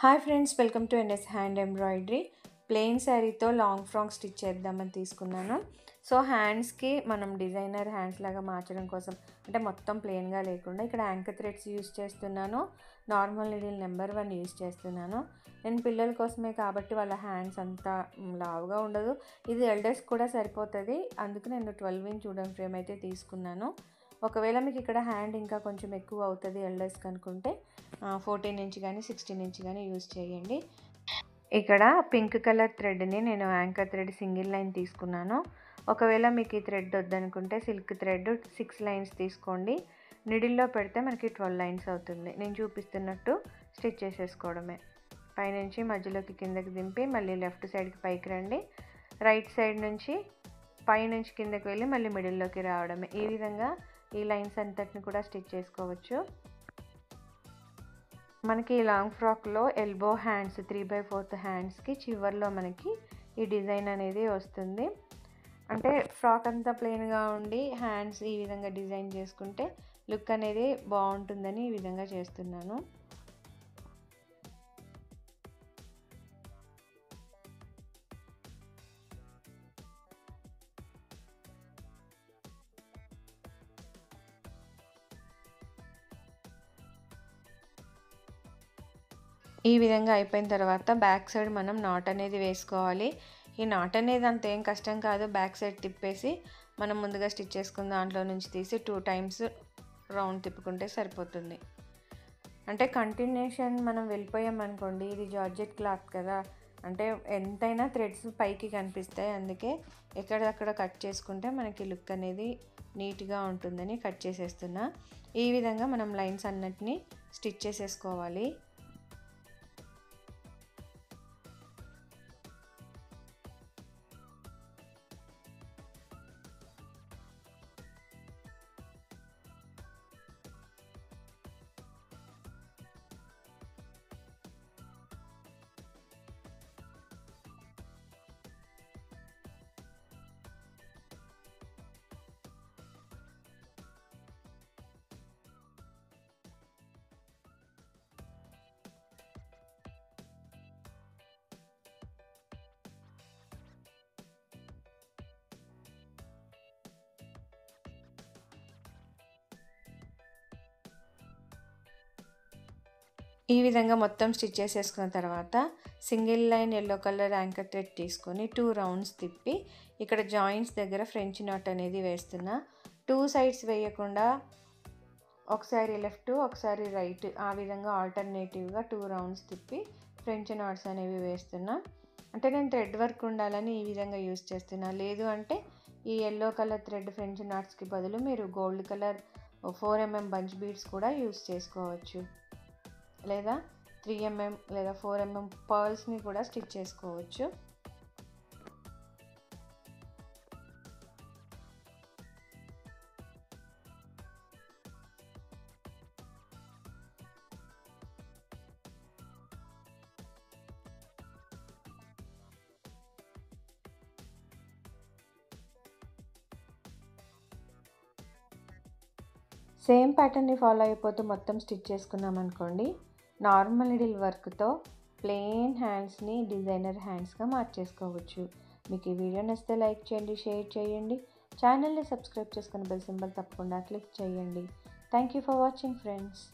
Hi friends, welcome to NS hand embroidery. Plain శారీతో long frock stitch చేద్దామని తీసుకున్నాను. So హ్యాండ్స్కి మనం డిజైనర్ హ్యాండ్స్ లాగా మార్చడం కోసం, అంటే మొత్తం ప్లెయిన్గా లేకుండా ఇక్కడ యాంకర్ థ్రెడ్స్ యూస్ చేస్తున్నాను. నార్మల్ నీడిల్ నెంబర్ 1 యూస్ చేస్తున్నాను. నేను పిల్లల కోసమే కాబట్టి వాళ్ళ హ్యాండ్స్ అంతా లావుగా ఉండదు. ఇది ఎల్డర్స్ కూడా సరిపోతుంది. అందుకు నేను 12 ఇంచ్ వుడెన్ ఫ్రేమ్ అయితే తీసుకున్నాను. ఒకవేళ మీకు ఇక్కడ హ్యాండ్ ఇంకా కొంచెం ఎక్కువ అవుతుంది ఎల్డర్స్కి అనుకుంటే 14 ఇంచ్ కానీ 16 ఇంచ్ కానీ యూజ్ చేయండి. ఇక్కడ పింక్ కలర్ థ్రెడ్ని నేను యాంకర్ థ్రెడ్ సింగిల్ లైన్ తీసుకున్నాను. ఒకవేళ మీకు ఈ థ్రెడ్ వద్దనుకుంటే సిల్క్ థ్రెడ్ 6 లైన్స్ తీసుకోండి. నిడిల్లో పెడితే మనకి 12 లైన్స్ అవుతుంది. నేను చూపిస్తున్నట్టు స్టిచ్ చేసేసుకోవడమే. పైనుంచి మధ్యలోకి కిందకి దింపి మళ్ళీ లెఫ్ట్ సైడ్కి పైకి రండి. రైట్ సైడ్ నుంచి పైనుంచి కిందకి వెళ్ళి మళ్ళీ మిడిల్లోకి రావడమే. ఈ విధంగా ఈ లైన్స్ అంతటిని కూడా స్టిచ్ చేసుకోవచ్చు. మనకి ఈ లాంగ్ ఫ్రాక్లో ఎల్బో హ్యాండ్స్ 3/4 హ్యాండ్స్కి చివర్లో మనకి ఈ డిజైన్ అనేది వస్తుంది. అంటే ఫ్రాక్ అంతా ప్లెయిన్గా ఉండి హ్యాండ్స్ ఈ విధంగా డిజైన్ చేసుకుంటే లుక్ అనేది బాగుంటుందని ఈ విధంగా చేస్తున్నాను. ఈ విధంగా అయిపోయిన తర్వాత బ్యాక్ సైడ్ మనం నాట్ అనేది వేసుకోవాలి. ఈ నాట్ అనేది అంత ఏం కష్టం కాదు. బ్యాక్ సైడ్ తిప్పేసి మనం ముందుగా స్టిచ్ చేసుకున్న దాంట్లో నుంచి తీసి 2 టైమ్స్ రౌండ్ తిప్పుకుంటే సరిపోతుంది. అంటే కంటిన్యూషన్ మనం వెళ్ళిపోయామనుకోండి, ఇది జార్జెట్ క్లాత్ కదా, అంటే ఎంతైనా థ్రెడ్స్ పైకి కనిపిస్తాయి. అందుకే ఎక్కడక్కడ కట్ చేసుకుంటే మనకి లుక్ అనేది నీట్గా ఉంటుందని కట్ చేసేస్తున్నా. ఈ విధంగా మనం లైన్స్ అన్నిటినీ స్టిచ్ చేసేసుకోవాలి. ఈ విధంగా మొత్తం స్టిచ్ చేసేసుకున్న తర్వాత single line yellow colour anchor thread తీసుకొని 2 రౌండ్స్ తిప్పి ఇక్కడ జాయింట్స్ దగ్గర ఫ్రెంచ్ నాట్ అనేది వేస్తున్నా. 2 సైడ్స్ వేయకుండా ఒకసారి లెఫ్ట్ ఒకసారి రైట్, ఆ విధంగా ఆల్టర్నేటివ్గా 2 రౌండ్స్ తిప్పి ఫ్రెంచ్ నాట్స్ అనేవి వేస్తున్నా. అంటే నేను థ్రెడ్ వర్క్ ఉండాలని ఈ విధంగా యూస్ చేస్తున్నా. లేదు అంటే ఈ ఎల్లో కలర్ థ్రెడ్ ఫ్రెంచ్ నాట్స్కి బదులు మీరు gold colour 4mm bunch beads కూడా యూస్ చేసుకోవచ్చు. లేదా 3mm లేదా 4mm పర్ల్స్ని కూడా స్టిచ్ చేసుకోవచ్చు. సేమ్ ప్యాటర్న్ని ఫాలో అయిపోతూ మొత్తం స్టిచ్ చేసుకున్నాం అనుకోండి, నార్మల్ నీడిల్ వర్క్తో ప్లెయిన్ హ్యాండ్స్ని డిజైనర్ హ్యాండ్స్గా మార్చేసుకోవచ్చు. మీకు ఈ వీడియో నచ్చితే లైక్ చేయండి, షేర్ చేయండి, ఛానల్ని సబ్స్క్రైబ్ చేసుకుని బెల్ సింబల్ తప్పకుండా క్లిక్ చేయండి. Thank you for watching friends.